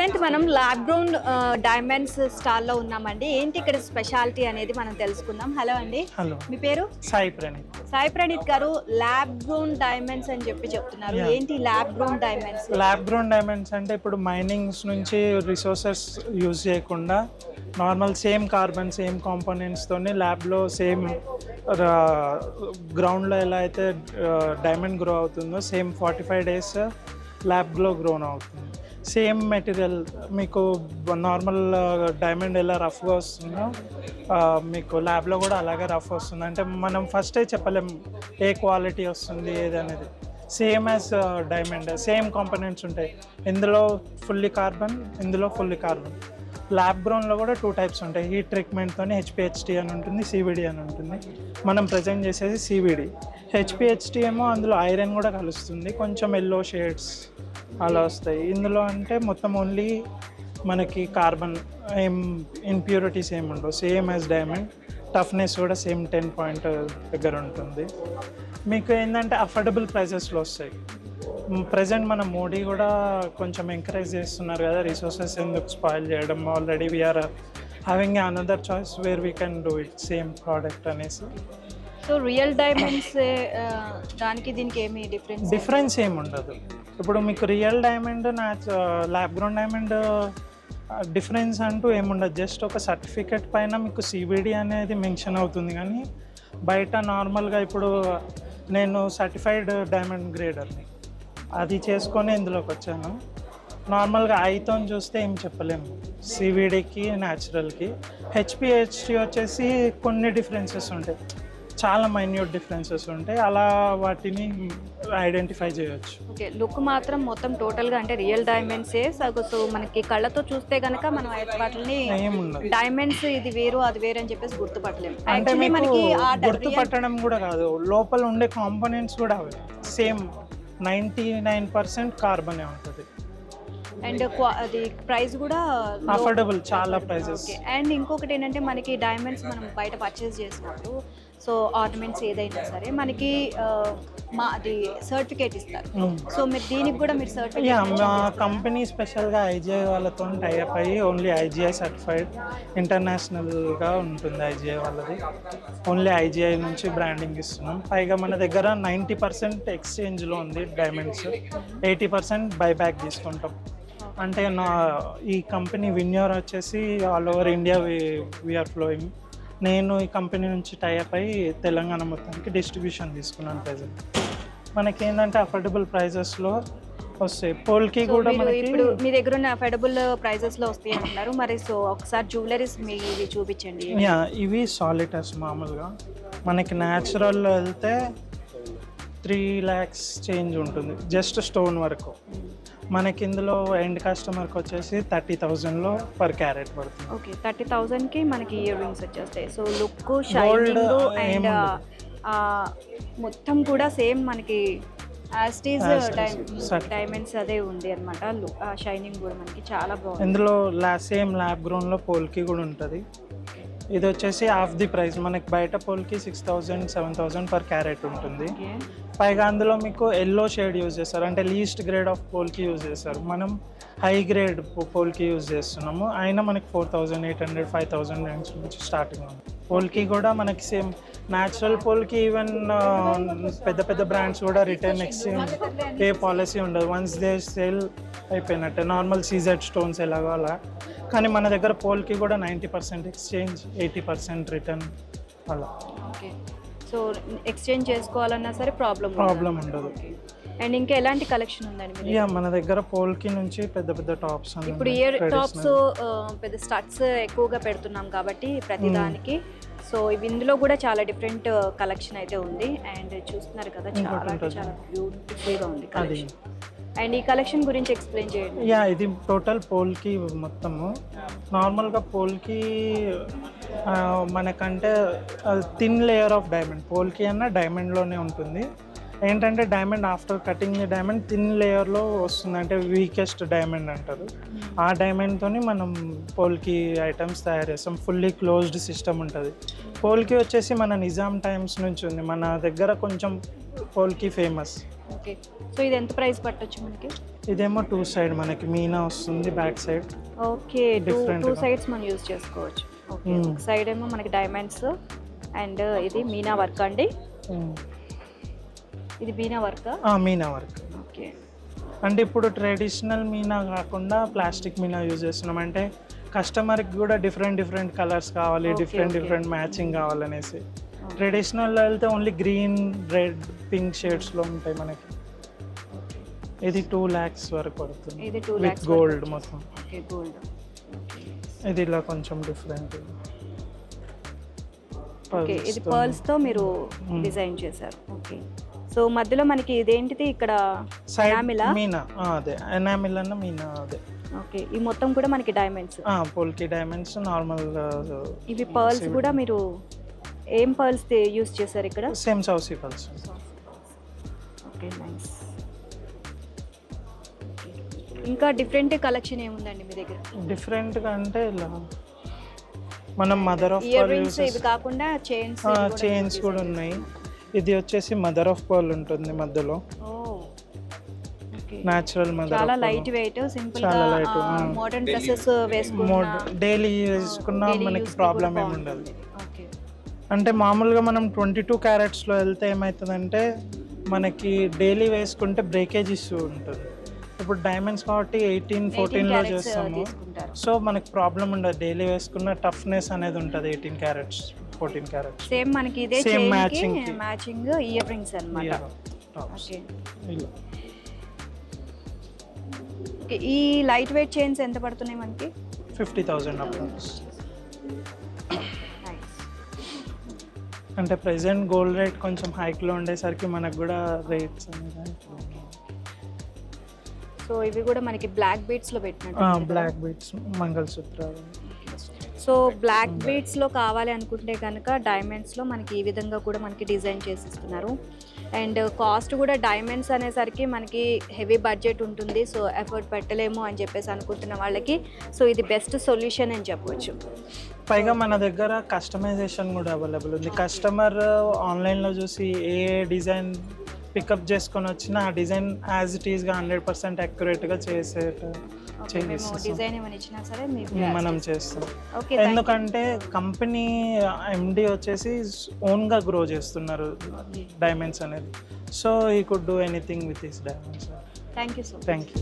Present మనం lab ground diamonds స్టాల్లో ఉన్నామండి. ఏంటి ఇక్కడ స్పెషాలిటీ అనేది మనం తెలుసుకుందాం. హలో అండి. హలో, మీ పేరు? సాయి ప్రణీత్. సాయి ప్రణీత్ గారు, ల్యాబ్ గ్రౌండ్ డైమండ్స్ అని చెప్తున్నారు. ఏంటి lab ground diamonds? Lab ground diamonds అంటే ఇప్పుడు మైనింగ్స్ నుంచి రిసోర్సెస్ యూజ్ చేయకుండా నార్మల్ సేమ్ కార్బన్ సేమ్ కాంపోనెంట్స్తోని ల్యాబ్లో సేమ్ గ్రౌండ్లో ఎలా అయితే డైమండ్ గ్రో అవుతుందో సేమ్ 45 days ల్యాబ్లో గ్రోన్ అవుతుంది. సేమ్ మెటీరియల్ మీకు నార్మల్ డైమండ్ ఎలా రఫ్గా వస్తుందో మీకు ల్యాబ్లో కూడా అలాగే రఫ్ వస్తుంది. అంటే మనం ఫస్టే చెప్పలేం ఏ క్వాలిటీ వస్తుంది ఏది అనేది. Same as diamond same components ఉంటాయి. ఇందులో ఫుల్లీ కార్బన్, ఇందులో ఫుల్లీ కార్బన్. ల్యాబ్ గ్రౌండ్లో కూడా 2 types ఉంటాయి. హీట్ ట్రీట్మెంట్తో HPHT అని ఉంటుంది, CVD అని ఉంటుంది. మనం ప్రజెంట్ చేసేది CVD. HPHT ఏమో అందులో ఐరన్ కూడా కలుస్తుంది, కొంచెం ఎల్లో షేడ్స్ అలా వస్తాయి. ఇందులో అంటే మొత్తం ఓన్లీ మనకి కార్బన్, ఏం ఇంప్యూరిటీస్ ఏమి ఉండవు. Same as diamond. టఫ్నెస్ కూడా సేమ్ 10 point దగ్గర ఉంటుంది. మీకు ఏంటంటే అఫోర్డబుల్ ప్రైజెస్లో వస్తాయి. ప్రజెంట్ మన మోడీ కూడా కొంచెం ఎంకరేజ్ చేస్తున్నారు కదా, రిసోర్సెస్ ఎందుకు స్పాయిల్ చేయడం. Already we are having another choice where we can do it same product అనేసి. సో రియల్ డైమండ్స్ దానికి దీనికి ఏమి డిఫరెన్స్ ఏమి ఉండదు. ఇప్పుడు మీకు real diamond lab grown diamond difference అంటూ ఏముండదు. జస్ట్ ఒక సర్టిఫికెట్ పైన మీకు CVD అనేది మెన్షన్ అవుతుంది. కానీ బయట నార్మల్గా ఇప్పుడు నేను సర్టిఫైడ్ డైమండ్ గ్రేడర్ని అది చేసుకొని ఇందులోకి వచ్చాను. నార్మల్గా ఐతో చూస్తే ఏం చెప్పలేము CVDకి న్యాచురల్కి. HPHT వచ్చేసి కొన్ని డిఫరెన్సెస్ ఉంటాయి, చాలా మైన్యూట్ డిఫరెన్సెస్ ఉంటాయి. అలా వాటిని ఐడెంటిఫై చేయొచ్చు. ఓకే, లుక్ మాత్రం మొత్తం టోటల్గా అంటే రియల్ డైమండ్సే. సో మనకి కళ్ళతో చూస్తే కనుక మనం వాటిని డైమండ్స్ ఇది వేరు అది వేరు అని చెప్పేసి గుర్తుపట్టలేము. అంటే మనకి గుర్తుపట్టడం కూడా కాదు, లోపల ఉండే కాంపోనెంట్స్ కూడా అవి సేమ్ 99% కార్బనే ఉంటుంది. అండ్ అది ప్రైస్ కూడా అఫోర్డబుల్, చాలా ప్రైజెస్. అండ్ ఇంకొకటి ఏంటంటే మనకి డైమండ్స్ మనం బయట పర్చేస్ చేసినప్పుడు సో ఆర్నమెంట్స్ ఏదైనా సరే మనకి అది సర్టిఫికేట్ ఇస్తారు. సో మీరు దీనికి కూడా మీరు సర్టిఫికేట్ మా కంపెనీ స్పెషల్గా IGI వాళ్ళతో టైఅప్ అయ్యి ఓన్లీ IGI సర్టిఫైడ్ ఇంటర్నేషనల్గా ఉంటుంది. IGI వాళ్ళది ఓన్లీ IGI నుంచి బ్రాండింగ్ ఇస్తున్నాం. పైగా మన దగ్గర 90% ఎక్స్చేంజ్లో ఉంది డైమండ్స్, 80% బైబ్యాక్ తీసుకుంటాం. అంటే ఈ కంపెనీ విన్యూర్ వచ్చేసి all over India we are flowing. నేను ఈ కంపెనీ నుంచి టైఅప్ అయ్యి తెలంగాణ మొత్తానికి డిస్ట్రిబ్యూషన్ తీసుకున్నాను. ప్రజెంట్ మనకి ఏంటంటే అఫోర్డబుల్ ప్రైజెస్లో వస్తాయి. పోల్కి కూడా మనకి ఇప్పుడు మీ దగ్గర ఉన్న అఫోర్డబుల్ ప్రైజెస్లో వస్తాయి అంటున్నారు. మరి సో ఒకసారి జ్యువెలరీస్ ఇవి చూపించండి. ఇవి సాలిటర్స్ మామూలుగా మనకి న్యాచురల్లో వెళ్తే 3 lakhs చేంజ్ ఉంటుంది జస్ట్ స్టోన్ వరకు. మనకి ఇందులో ఎండ్ కస్టమర్కి వచ్చేసి 30,000లో per carat పడుతుంది. ఓకే, 30,000కి మనకి ఇయర్ రింగ్స్ వచ్చేస్తాయి. సో లుక్, షైనింగ్ అండ్ మొత్తం కూడా సేమ్ మనకి డైమండ్స్ అదే ఉంది అనమాట. షైనింగ్ కూడా మనకి చాలా బాగుంది. ఇందులో సేమ్ ల్యాబ్ గ్రౌండ్లో పోల్కి కూడా ఉంటుంది. ఇది వచ్చేసి హాఫ్ ది ప్రైస్. మనకి బయట పోల్కి 6,000 7,000 per carat ఉంటుంది. పైగా అందులో మీకు ఎల్లో షేడ్ యూజ్ చేస్తారు, అంటే లీస్ట్ గ్రేడ్ ఆఫ్ పోల్కి యూజ్ చేస్తారు. మనం హై గ్రేడ్ పోల్కి యూజ్ చేస్తున్నాము. అయినా మనకి 4,800 5,000 రేంజ్ నుంచి స్టార్టింగ్ ఉంది. పోల్కి కూడా మనకి సేమ్ న్యాచురల్ పోల్కి ఈవెన్ పెద్ద పెద్ద బ్రాండ్స్ కూడా రిటర్న్ ఎక్స్చేంజ్ ఏ పాలసీ ఉండదు. వన్స్ దే సేల్ అయిపోయినట్టే, నార్మల్ CZ స్టోన్స్ ఎలాగో అలా. కానీ మన దగ్గర పోల్కి కూడా 90% ఎక్స్చేంజ్, 80% రిటర్న్ అలా. ఓకే, సో ఎక్స్చేంజ్ చేసుకోవాలన్నా సరే ప్రాబ్లం ఉండదు. అండ్ ఇంకా ఎలాంటి కలెక్షన్ ఉందండి? మన దగ్గర పోల్కి నుంచి పెద్ద పెద్ద టాప్స్, ఇప్పుడు ఇయర్ టాప్స్ పెద్ద స్టడ్స్ ఎక్కువగా పెడుతున్నాం కాబట్టి ప్రతిదానికి. సో ఇందులో కూడా చాలా డిఫరెంట్ కలెక్షన్ అయితే ఉంది. అండ్ చూస్తున్నారు కదా, చాలా బ్యూటిఫుల్గా ఉంది కలెక్షన్. అండ్ ఈ కలెక్షన్ గురించి ఎక్స్ప్లెయిన్ చేయండి. ఇది టోటల్ పోల్కి మొత్తము. నార్మల్గా పోల్కి మనకంటే థిన్ లేయర్ ఆఫ్ డైమండ్, పోల్కి అన్న డైమండ్లోనే ఉంటుంది. ఏంటంటే diamond after cutting the diamond thin లేయర్లో వస్తుంది, అంటే వీకెస్ట్ డైమండ్ అంటారు. ఆ డైమండ్తో మనం పోల్కి ఐటమ్స్ తయారు చేస్తాం. ఫుల్లీ క్లోజ్డ్ సిస్టమ్ ఉంటుంది. పోల్కి వచ్చేసి మన నిజాం టైమ్స్ నుంచి ఉంది, మన దగ్గర కొంచెం పోల్కి ఫేమస్. ఓకే, సో ఇది ఎంత ప్రైస్ పట్టొచ్చు మనకి? ఇదేమో 2 సైడ్ మనకి మీనా వస్తుంది, back side. Okay, two sides మనం యూజ్ చేసుకోవచ్చు. ఓకే, ఒక సైడ్ ఏమో మనకి డైమండ్స్ అండ్ ఇది మీనా వర్క్ అండి. ఇది Meena work. Meena work. Okay, అంటే ఇప్పుడు ట్రెడిషనల్ మీనా కాకుండా ప్లాస్టిక్ మీనా యూజ్ చేస్తున్నాం. అంటే కస్టమర్కి కూడా డిఫరెంట్ కలర్స్ కావాలి, డిఫరెంట్ మ్యాచింగ్ కావాలనేసి. ట్రెడిషనల్లో వెళ్తే ఓన్లీ గ్రీన్, రెడ్, పింక్ షేడ్స్లో ఉంటాయి మనకి. ఇది 2 lakhs వరకు పడుతుంది. ఇది 2 lakhs గోల్డ్ మొత్తం. Okay, gold. ఇది ఇలా కొంచెం డిఫరెంట్. ఓకే, ఇది పర్ల్స్ తో మీరు డిజైన్ చేశారు. ఓకే, సో మధ్యలో మనకి ఇదేంటిది ఇక్కడ ఎనామిలా? మీనా, అదే ఎనామిల్ అన్న మీనా అదే. ఓకే, ఈ మొత్తం కూడా మనకి డైమండ్స్. Polki diamonds normal. ఇవి పర్ల్స్ కూడా మీరు ఏం పర్ల్స్ యూజ్ చేశారు ఇక్కడ? సేమ్ సౌసీ పర్ల్స్. Okay, nice. ఇంకా డిఫరెంట్ కలెక్షన్ ఏముందండి మీ దగ్గర? డిఫరెంట్గా అంటే ఇలా మనం మదర్ ఆఫ్ ఇయర్ రింగ్స్ ఇవి కాకుండా చైన్స్ కూడా ఉన్నాయి. ఇది వచ్చేసి మదర్ ఆఫ్ పర్ల్ ఉంటుంది మధ్యలో. Natural mother. చాలా లైట్ వెయిట్, సింపుల్ గా మోడర్న్ డ్రెస్సెస్ వేసుకున్నా, డైలీ వేసుకున్నా మనకి ప్రాబ్లం ఏమి ఉండదు. అంటే మామూలుగా మనం 22 క్యారెట్స్లో వెళ్తే ఏమవుతుందంటే మనకి డైలీ వేసుకుంటే బ్రేకేజ్ ఇష్యూ ఉంటుంది. ఇప్పుడు డైమండ్స్ కాబట్టి 18-14లో చేస్తాము, సో మనకి ప్రాబ్లం ఉండదు. డైలీ వేసుకున్న టఫ్నెస్ అనేది ఉంటుంది. 18 క్యారెట్స్ 14 క్యారెట్స్ సేమ్ మనకి ఇదే సేమ్ మ్యాచింగ్ ఇయర్ రింగ్స్ అన్నమాట. ఓకే, ఈ లైట్ వెయిట్ చైన్స్ ఎంత పడుతున్నాయి మనకి? 50,000 అప్రాక్స్. అంటే ప్రెసెంట్ గోల్డ్ రేట్ కొంచెం హైక్లో ఉండేసరికి మనకు కూడా రేట్స్ అనేది. సో ఇవి కూడా మనకి బ్లాక్ బీడ్స్ లో పెట్టినట్టు. బ్లాక్ బీడ్స్, మంగళసూత్రాలు. సో బ్లాక్ బీడ్స్ లో కావాలి అనుకుంటే కనుక డైమండ్స్ లో మనకి ఈ విధంగా కూడా మనకి డిజైన్ చేసి ఇస్తున్నారు. అండ్ కాస్ట్ కూడా డైమండ్స్ అనేసరికి మనకి హెవీ బడ్జెట్ ఉంటుంది, సో ఎఫర్ట్ పెట్టలేము అని చెప్పేసి అనుకుంటున్న వాళ్ళకి సో ఇది బెస్ట్ సొల్యూషన్ అని చెప్పవచ్చు. పైగా మన దగ్గర కస్టమైజేషన్ కూడా అవైలబుల్ ఉంది. కస్టమర్ ఆన్లైన్లో చూసి ఏ డిజైన్ పికప్ చేసుకొని వచ్చినా ఆ డిజైన్ యాజ్ ఇట్ ఈస్గా 100% అక్యురేట్గా మనం చేస్తాం. ఎందుకంటే కంపెనీ ఎండి వచ్చేసి ఓన్గా గ్రో చేస్తున్నారు డైమండ్స్ అనేది. సో ఈ could do anything with this diamonds. Thank you. Thank you.